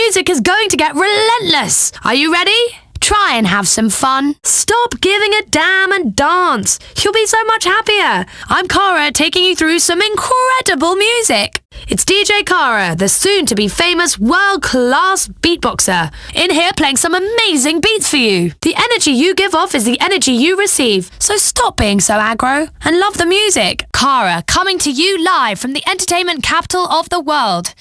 music is going to get relentless. Are you ready? Try and have some fun. Stop giving a damn and dance. You'll be so much happier. I'm Cara, taking you through some incredible music. It's DJ Cara, the soon-to-be famous world-class beatboxer, in here playing some amazing beats for you. The energy you give off is the energy you receive, so stop being so aggro and love the music. Cara, coming to you live from the entertainment capital of the world.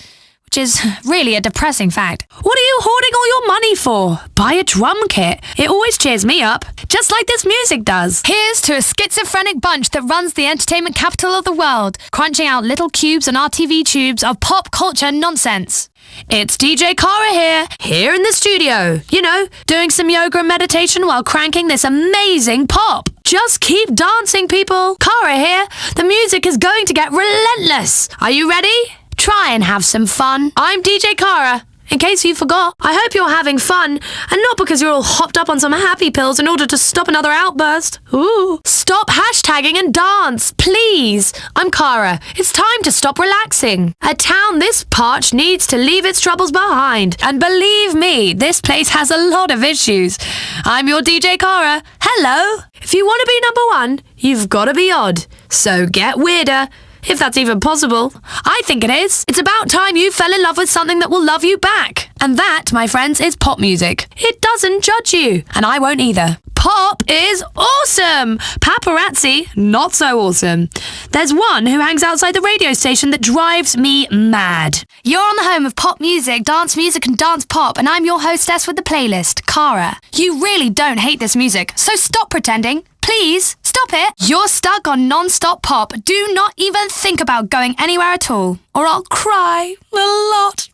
Which is really a depressing fact. What are you hoarding all your money for? Buy a drum kit. It always cheers me up, just like this music does. Here's to a schizophrenic bunch that runs the entertainment capital of the world, crunching out little cubes and RTV tubes of pop culture nonsense. It's DJ Cara here in the studio. You know, doing some yoga and meditation while cranking this amazing pop. Just keep dancing, people. Cara here. The music is going to get relentless. Are you ready? Try and have some fun. I'm DJ Cara, in case you forgot. I hope you're having fun, and not because you're all hopped up on some happy pills in order to stop another outburst. Ooh. Stop hashtagging and dance, please. I'm Cara. It's time to stop relaxing. A town this parched needs to leave its troubles behind. And believe me, this place has a lot of issues. I'm your DJ Cara. Hello. If you want to be number one, you've got to be odd. So get weirder. If that's even possible. I think it is. It's about time you fell in love with something that will love you back. And that, my friends, is pop music. It doesn't judge you. And I won't either. Pop is awesome. Paparazzi, not so awesome. There's one who hangs outside the radio station that drives me mad. You're on the home of pop music, and dance pop, and I'm your hostess with the playlist, Cara. You really don't hate this music, so stop pretending. Please, stop it. You're stuck on nonstoppop. Do not even think about going anywhere at all, or I'll cry a lot.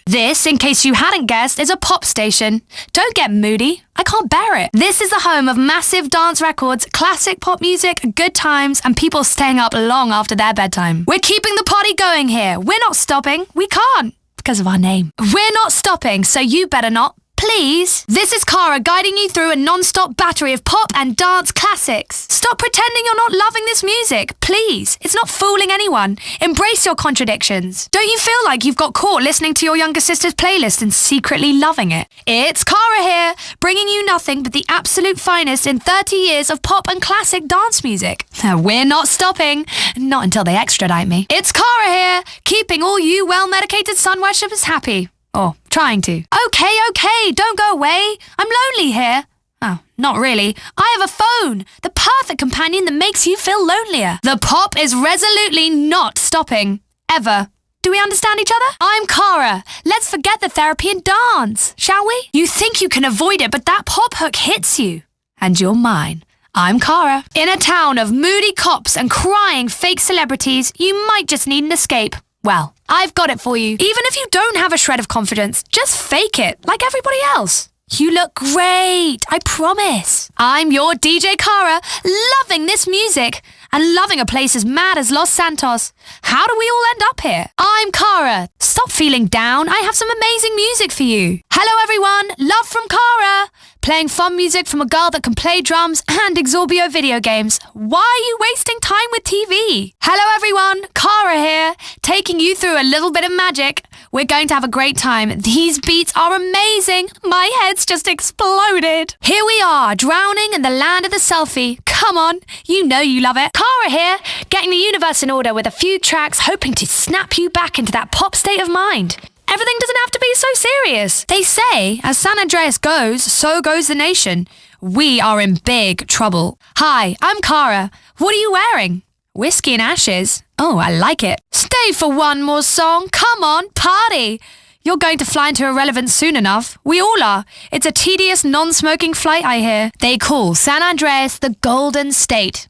This, in case you hadn't guessed, is a pop station. Don't get moody. I can't bear it. This is the home of massive dance records, classic pop music, good times, and people staying up long after their bedtime. We're keeping the party going here. We're not stopping. We can't, because of our name. We're not stopping, so you better not. Please. This is Cara guiding you through a non-stop battery of pop and dance classics. Stop pretending you're not loving this music, please. It's not fooling anyone. Embrace your contradictions. Don't you feel like you've got caught listening to your younger sister's playlist and secretly loving it? It's Cara here, bringing you nothing but the absolute finest in 30 years of pop and classic dance music. We're not stopping. Not until they extradite me. It's Cara here, keeping all you well-medicated sun worshippers happy. Or trying to. Okay, don't go away. I'm lonely here. Oh, not really. I have a phone. The perfect companion that makes you feel lonelier. The pop is resolutely not stopping. Ever. Do we understand each other? I'm Cara. Let's forget the therapy and dance, shall we? You think you can avoid it, but that pop hook hits you. And you're mine. I'm Cara. In a town of moody cops and crying fake celebrities, you might just need an escape. Well, I've got it for you. Even if you don't have a shred of confidence, just fake it, like everybody else. You look great, I promise. I'm your DJ Cara, loving this music and loving a place as mad as Los Santos. How do we all end up here? I'm Cara. Stop feeling down. I have some amazing music for you. Hello, everyone. Love from Cara. Playing fun music from a girl that can play drums and Exorbio video games. Why are you wasting time with TV? Hello, everyone. Cara here, taking you through a little bit of magic. We're going to have a great time. These beats are amazing. My head's just exploded. Here we are, drowning in the land of the selfie. Come on, you know you love it. Cara here, getting the universe in order with a few tracks, hoping to snap you back into that pop state of mind. Everything doesn't have to be so serious. They say, as San Andreas goes, so goes the nation. We are in big trouble. Hi, I'm Cara. What are you wearing? Whiskey and ashes. Oh, I like it. Stay for one more song. Come on, party. You're going to fly into irrelevance soon enough. We all are. It's a tedious, non-smoking flight, I hear. They call San Andreas the Golden State.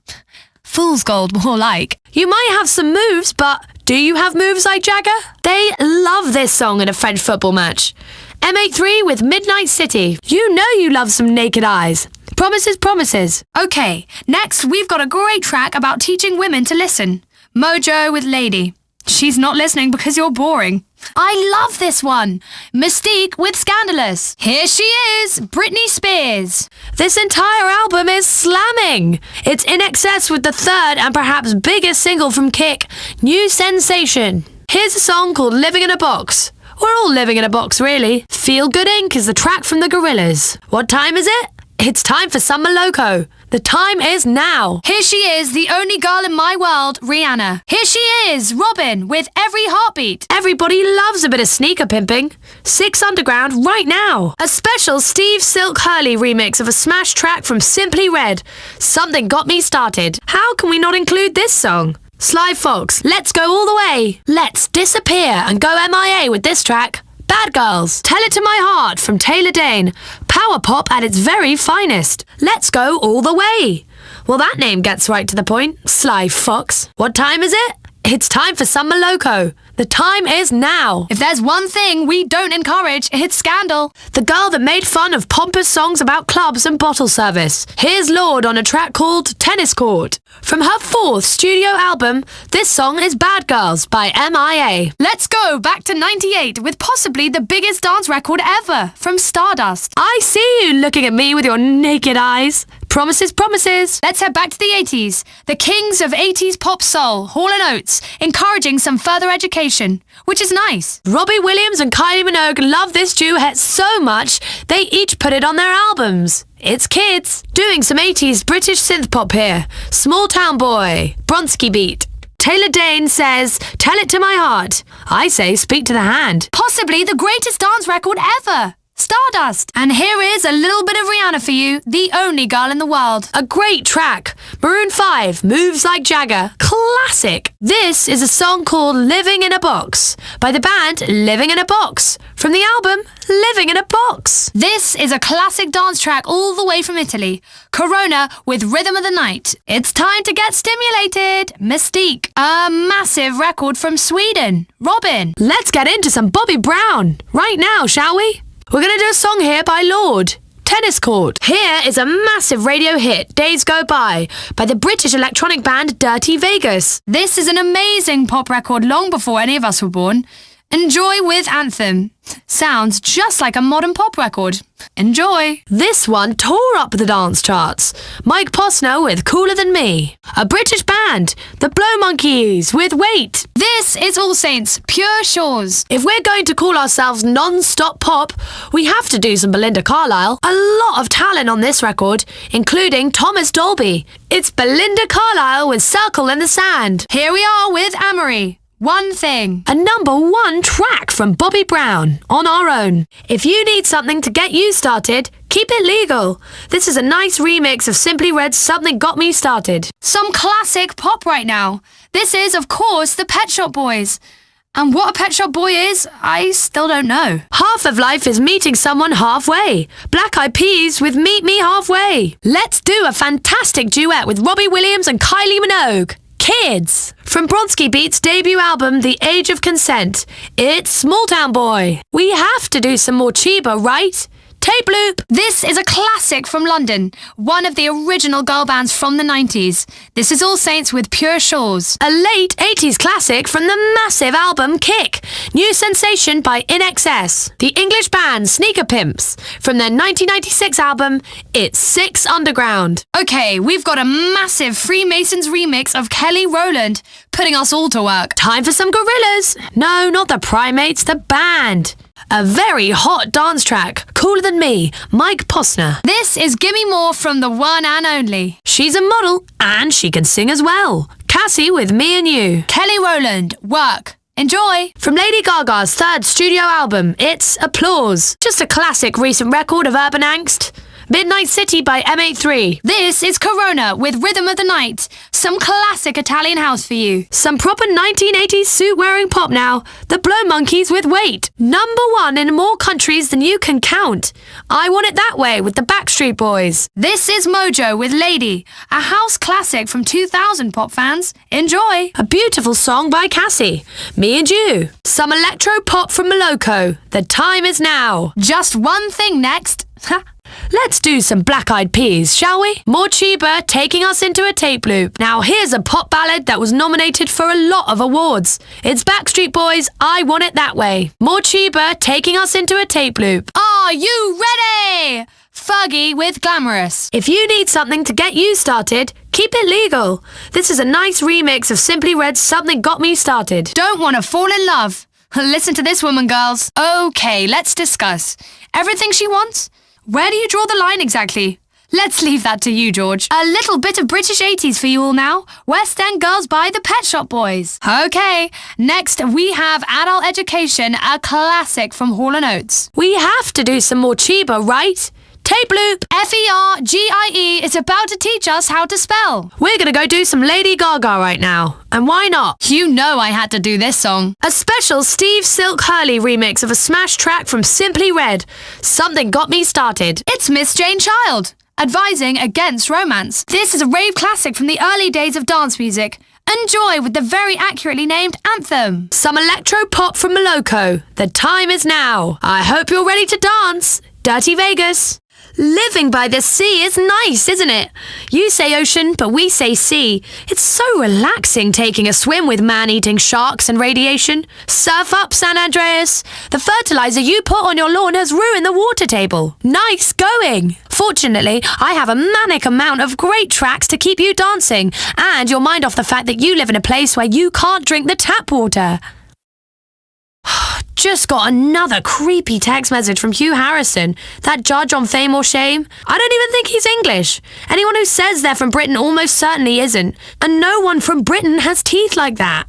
Fool's gold, more like. You might have some moves, but do you have moves like Jagger? They love this song in a French football match. M83 with Midnight City. You know you love some naked eyes. Promises, promises. Okay, next we've got a great track about teaching women to listen. Mojo with Lady. She's not listening because you're boring. I love this one. Mystique with Scandalous. Here she is, Britney Spears. This entire album is slamming. It's in excess with the third and perhaps biggest single from Kick, New Sensation. Here's a song called Living in a Box. We're all living in a box, really. Feel Good Inc. is the track from the Gorillaz. What time is it? It's time for Summer Loco. The time is now. Here she is, the only girl in my world, Rihanna. Here she is, Robin, with Every Heartbeat. Everybody loves a bit of sneaker pimping. 6 Underground right now. A special Steve Silk Hurley remix of a smash track from Simply Red. Something Got Me Started. How can we not include this song? Sly Fox, Let's Go All the Way. Let's disappear and go MIA with this track. Bad Girls, Tell It to My Heart from Taylor Dane. Power pop at its very finest. Let's Go All the Way. Well, that name gets right to the point. Sly Fox. What time is it? It's time for Summer Loco. The time is now. If there's one thing we don't encourage, it's scandal. The girl that made fun of pompous songs about clubs and bottle service. Here's Lorde on a track called Tennis Court. From her 4th studio album, this song is Bad Girls by MIA. Let's go back to 98 with possibly the biggest dance record ever from Stardust. I see you looking at me with your naked eyes. Promises, promises. Let's head back to the 80s. The kings of 80s pop soul, Hall & Oates, encouraging some further education, which is nice. Robbie Williams and Kylie Minogue love this duet so much, they each put it on their albums. It's kids. Doing some 80s British synth pop here. Small Town Boy. Bronski Beat. Taylor Dane says, Tell It to My Heart. I say, Speak to the Hand. Possibly the greatest dance record ever. Stardust. And here is a little bit of Rihanna for you, the only girl in the world. A great track. Maroon 5, Moves Like Jagger. Classic. This is a song called Living in a Box by the band Living in a Box from the album Living in a Box. This is a classic dance track all the way from Italy. Corona with Rhythm of the Night. It's time to get stimulated. Mystique. A massive record from Sweden. Robin. Let's get into some Bobby Brown right now, shall we? We're going to do a song here by Lorde. Tennis Court. Here is a massive radio hit, Days Go By the British electronic band Dirty Vegas. This is an amazing pop record long before any of us were born. Enjoy with Anthem. Sounds just like a modern pop record. Enjoy. This one tore up the dance charts. Mike Posner with Cooler Than Me. A British band, the Blow Monkeys with Wait. This is All Saints, Pure Shores. If we're going to call ourselves non-stop pop, we have to do some Belinda Carlisle. A lot of talent on this record, including Thomas Dolby. It's Belinda Carlisle with Circle in the Sand. Here we are with Amory. One Thing. A #1 track from Bobby Brown, On Our Own. If you need something to get you started, keep it legal. This is a nice remix of Simply Red's Something Got Me Started. Some classic pop right now. This is, of course, the Pet Shop Boys. And what a Pet Shop Boy is, I still don't know. Half of life is meeting someone halfway. Black Eyed Peas with Meet Me Halfway. Let's do a fantastic duet with Robbie Williams and Kylie Minogue. Kids. From Bronski Beat's debut album, The Age of Consent, it's Small Town Boy. We have to do some more Chiba, right? Tape Loop. This is a classic from London, one of the original girl bands from the 90s. This is All Saints with Pure Shores. A late 80s classic from the massive album Kick, New Sensation by In Excess. The English band Sneaker Pimps from their 1996 album, It's 6 Underground. Okay, we've got a massive Freemasons remix of Kelly Rowland, putting us all to work. Time for some Gorillaz. No, not the Primates, the band. A very hot dance track, Cooler Than Me, Mike Posner. This is Gimme More from the one and only. She's a model and she can sing as well. Cassie with Me and You. Kelly Rowland, Work. Enjoy. From Lady Gaga's 3rd studio album, it's Applause. Just a classic recent record of urban angst. Midnight City by M83. This is Corona with Rhythm of the Night. Some classic Italian house for you. Some proper 1980s suit-wearing pop now. The Blow Monkeys with Wait. #1 in more countries than you can count. I Want It That Way with the Backstreet Boys. This is Mojo with Lady, a house classic from 2000 pop fans. Enjoy. A beautiful song by Cassie. Me and You. Some electro pop from Moloko. The time is now. Just One Thing next. Let's do some Black Eyed Peas, shall we? More Chiba taking us into a tape loop. Now here's a pop ballad that was nominated for a lot of awards. It's Backstreet Boys' I Want It That Way. More Chiba taking us into a tape loop. Are you ready? Fergie with Glamorous. If you need something to get you started, keep it legal. This is a nice remix of Simply Red's Something Got Me Started. Don't want to fall in love? Listen to this woman, girls. Okay, let's discuss. Everything she wants? Where do you draw the line exactly? Let's leave that to you, George. A little bit of British 80s for you all now. West End Girls by the Pet Shop Boys. Okay, next we have Adult Education, a classic from Hall & Oates. We have to do some more Chiba, right? Tape loop! F-E-R-G-I-E is about to teach us how to spell. We're gonna go do some Lady Gaga right now. And why not? You know I had to do this song. A special Steve Silk Hurley remix of a smash track from Simply Red. Something got me started. It's Miss Jane Child, advising against romance. This is a rave classic from the early days of dance music. Enjoy with the very accurately named anthem. Some electro pop from Moloko. The time is now. I hope you're ready to dance. Dirty Vegas. Living by the sea is nice, isn't it? You say ocean, but we say sea. It's so relaxing taking a swim with man-eating sharks and radiation. Surf up, San Andreas. The fertilizer you put on your lawn has ruined the water table. Nice going. Fortunately, I have a manic amount of great tracks to keep you dancing and your mind off the fact that you live in a place where you can't drink the tap water. Just got another creepy text message from Hugh Harrison, that judge on Fame or Shame. I don't even think he's English. Anyone who says they're from Britain almost certainly isn't. And no one from Britain has teeth like that.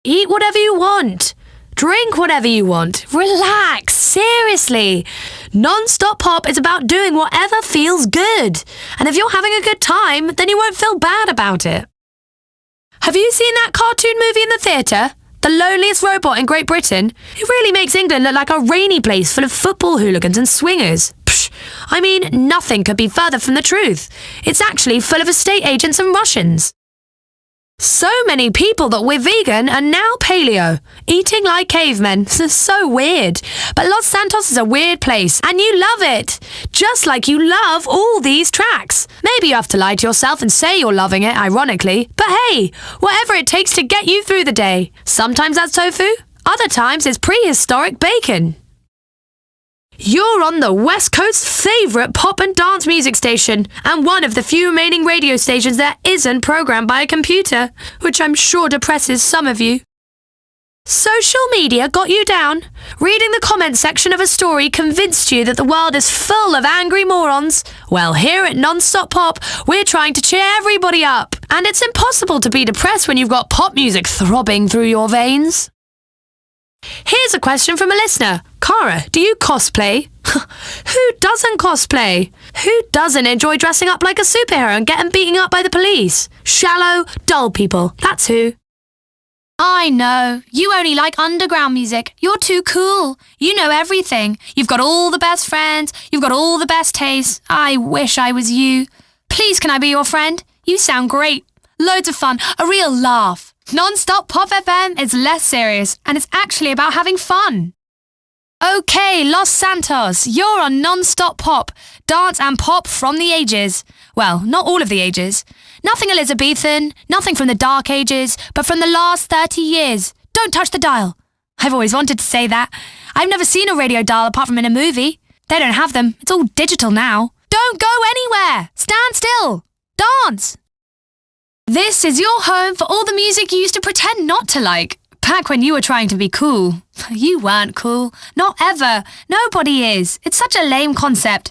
Eat whatever you want. Drink whatever you want. Relax, seriously. Non-stop pop is about doing whatever feels good. And if you're having a good time, then you won't feel bad about it. Have you seen that cartoon movie in the theatre? The Loneliest Robot in Great Britain? It really makes England look like a rainy place full of football hooligans and swingers. Psh, I mean, nothing could be further from the truth. It's actually full of estate agents and Russians. So many people that we're vegan are now paleo, eating like cavemen. So weird. But Los Santos is a weird place, and you love it. Just like you love all these tracks. Maybe you have to lie to yourself and say you're loving it, ironically. But hey, whatever it takes to get you through the day. Sometimes that's tofu, other times it's prehistoric bacon. You're on the West Coast's favourite pop and dance music station, and one of the few remaining radio stations that isn't programmed by a computer, which I'm sure depresses some of you. Social media got you down? Reading the comments section of a story convinced you that the world is full of angry morons? Well, here at Nonstop Pop, we're trying to cheer everybody up. And it's impossible to be depressed when you've got pop music throbbing through your veins. Here's a question from a listener. Cara, do you cosplay? Who doesn't cosplay? Who doesn't enjoy dressing up like a superhero and getting beaten up by the police? Shallow, dull people. That's who. I know. You only like underground music. You're too cool. You know everything. You've got all the best friends. You've got all the best tastes. I wish I was you. Please, can I be your friend? You sound great. Loads of fun. A real laugh. Non-stop Pop FM is less serious, and it's actually about having fun. Okay, Los Santos, you're on Non-stop Pop. Dance and pop from the ages. Well, not all of the ages. Nothing Elizabethan, nothing from the Dark Ages, but from the last 30 years. Don't touch the dial. I've always wanted to say that. I've never seen a radio dial apart from in a movie. They don't have them. It's all digital now. Don't go anywhere. Stand still. Dance. This is your home for all the music you used to pretend not to like. Back when you were trying to be cool. You weren't cool. Not ever. Nobody is. It's such a lame concept.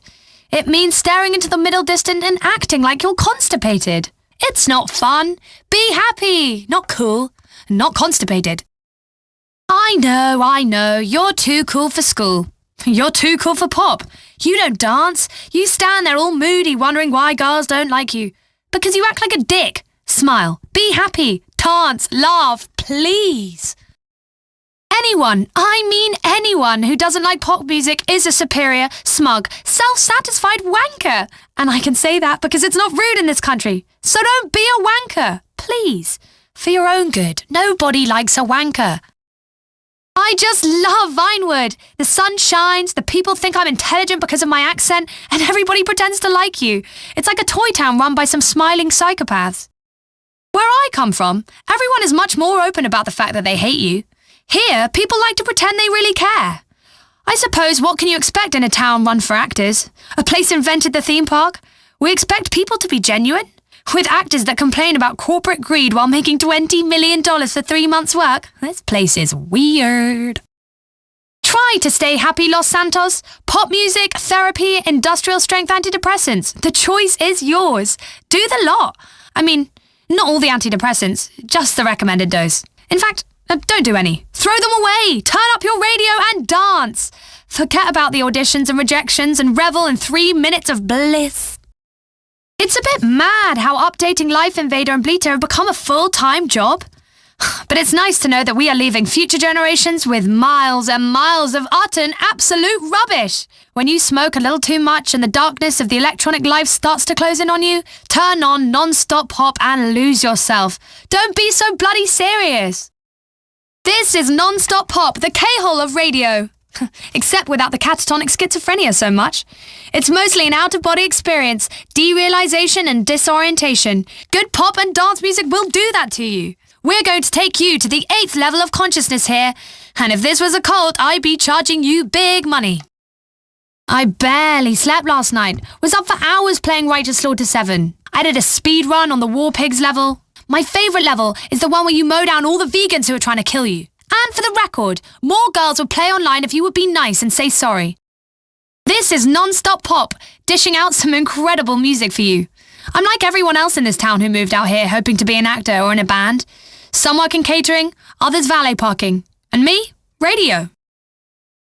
It means staring into the middle distance and acting like you're constipated. It's not fun. Be happy. Not cool. Not constipated. I know. You're too cool for school. You're too cool for pop. You don't dance. You stand there all moody wondering why girls don't like you. Because you act like a dick. Smile. Be happy. Dance. Laugh. Please. Anyone, I mean anyone who doesn't like pop music is a superior, smug, self-satisfied wanker. And I can say that because it's not rude in this country. So don't be a wanker. Please. For your own good. Nobody likes a wanker. I just love Vinewood. The sun shines, the people think I'm intelligent because of my accent, and everybody pretends to like you. It's like a toy town run by some smiling psychopaths. Where I come from, everyone is much more open about the fact that they hate you. Here, people like to pretend they really care. I suppose what can you expect in a town run for actors? A place invented the theme park? We expect people to be genuine. With actors that complain about corporate greed while making $20 million for 3 months' work. This place is weird. Try to stay happy, Los Santos. Pop music, therapy, industrial strength antidepressants. The choice is yours. Do the lot. I mean, not all the antidepressants, just the recommended dose. In fact, don't do any. Throw them away. Turn up your radio and dance. Forget about the auditions and rejections and revel in 3 minutes of bliss. It's a bit mad how updating Life Invader and Bleater have become a full-time job. But it's nice to know that we are leaving future generations with miles and miles of utter and absolute rubbish. When you smoke a little too much and the darkness of the electronic life starts to close in on you, turn on non-stop pop and lose yourself. Don't be so bloody serious. This is non-stop pop, the K-hole of radio. Except without the catatonic schizophrenia so much. It's mostly an out-of-body experience, derealization and disorientation. Good pop and dance music will do that to you. We're going to take you to the 8th level of consciousness here, and if this was a cult, I'd be charging you big money. I barely slept last night, was up for hours playing Right to Slaughter 7. I did a speed run on the War Pigs level. My favourite level is the one where you mow down all the vegans who are trying to kill you. And for the record, more girls would play online if you would be nice and say sorry. This is non-stop pop, dishing out some incredible music for you. I'm like everyone else in this town who moved out here hoping to be an actor or in a band. Some work in catering, others valet parking. And me? Radio.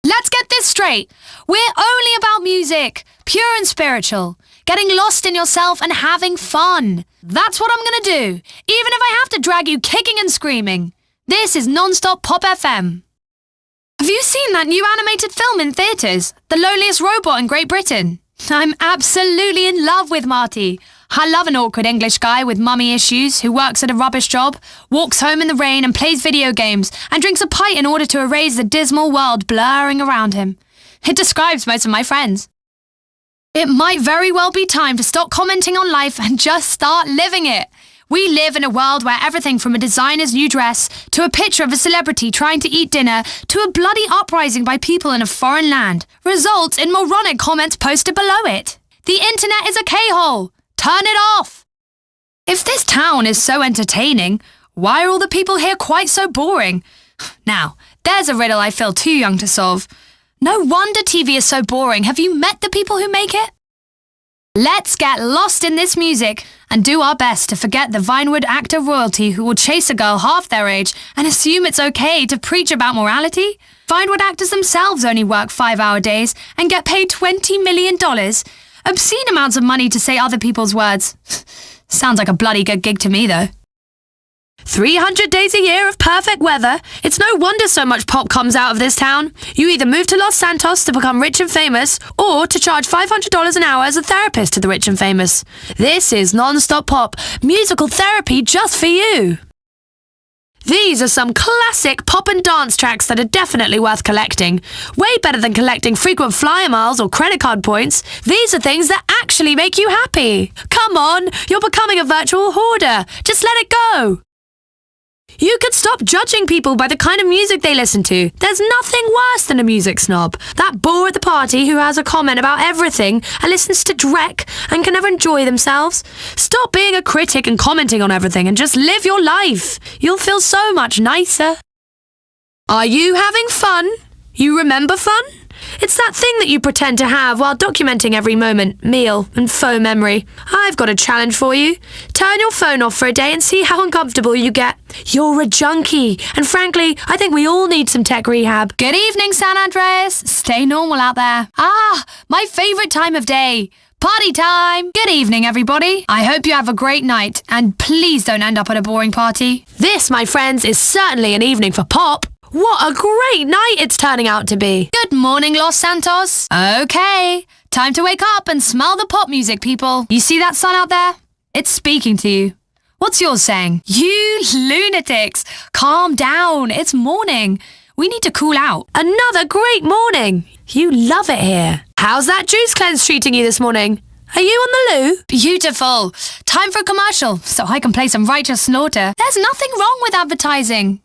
Let's get this straight. We're only about music, pure and spiritual, getting lost in yourself and having fun. That's what I'm going to do, even if I have to drag you kicking and screaming. This is Non-Stop Pop FM. Have you seen that new animated film in theatres? The Loneliest Robot in Great Britain? I'm absolutely in love with Marty. I love an awkward English guy with mummy issues who works at a rubbish job, walks home in the rain and plays video games and drinks a pint in order to erase the dismal world blurring around him. It describes most of my friends. It might very well be time to stop commenting on life and just start living it. We live in a world where everything from a designer's new dress to a picture of a celebrity trying to eat dinner to a bloody uprising by people in a foreign land results in moronic comments posted below it. The internet is a K-hole. Turn it off. If this town is so entertaining, why are all the people here quite so boring? Now, there's a riddle I feel too young to solve. No wonder TV is so boring. Have you met the people who make it? Let's get lost in this music and do our best to forget the Vinewood actor royalty who will chase a girl half their age and assume it's okay to preach about morality. Vinewood actors themselves only work 5-hour days and get paid $20 million. Obscene amounts of money to say other people's words. Sounds like a bloody good gig to me, though. 300 days a year of perfect weather. It's no wonder so much pop comes out of this town. You either move to Los Santos to become rich and famous, or to charge $500 an hour as a therapist to the rich and famous. This is non-stop pop, musical therapy just for you. These are some classic pop and dance tracks that are definitely worth collecting. Way better than collecting frequent flyer miles or credit card points. These are things that actually make you happy. Come on, you're becoming a virtual hoarder. Just let it go. You could stop judging people by the kind of music they listen to. There's nothing worse than a music snob. That bore at the party who has a comment about everything and listens to Drek and can never enjoy themselves. Stop being a critic and commenting on everything and just live your life. You'll feel so much nicer. Are you having fun? You remember fun? It's that thing that you pretend to have while documenting every moment, meal, and faux memory. I've got a challenge for you. Turn your phone off for a day and see how uncomfortable you get. You're a junkie, and frankly, I think we all need some tech rehab. Good evening, San Andreas. Stay normal out there. My favourite time of day. Party time! Good evening, everybody. I hope you have a great night, and please don't end up at a boring party. This, my friends, is certainly an evening for pop. What a great night it's turning out to be. Good morning, Los Santos. Okay, time to wake up and smell the pop music, people. You see that sun out there? It's speaking to you. What's yours saying? You lunatics, calm down. It's morning. We need to cool out. Another great morning. You love it here. How's that juice cleanse treating you this morning? Are you on the loo? Beautiful. Time for a commercial so I can play some Righteous Slaughter. There's nothing wrong with advertising.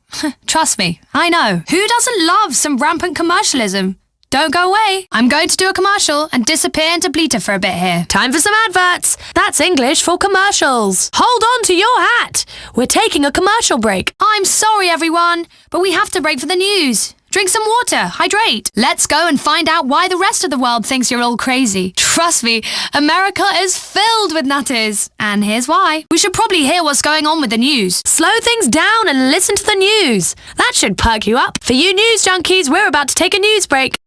Trust me, I know. Who doesn't love some rampant commercialism? Don't go away. I'm going to do a commercial and disappear into Bleater for a bit here. Time for some adverts. That's English for commercials. Hold on to your hat. We're taking a commercial break. I'm sorry, everyone, but we have to break for the news. Drink some water, hydrate. Let's go and find out why the rest of the world thinks you're all crazy. Trust me, America is filled with nutters. And here's why. We should probably hear what's going on with the news. Slow things down and listen to the news. That should perk you up. For you news junkies, we're about to take a news break.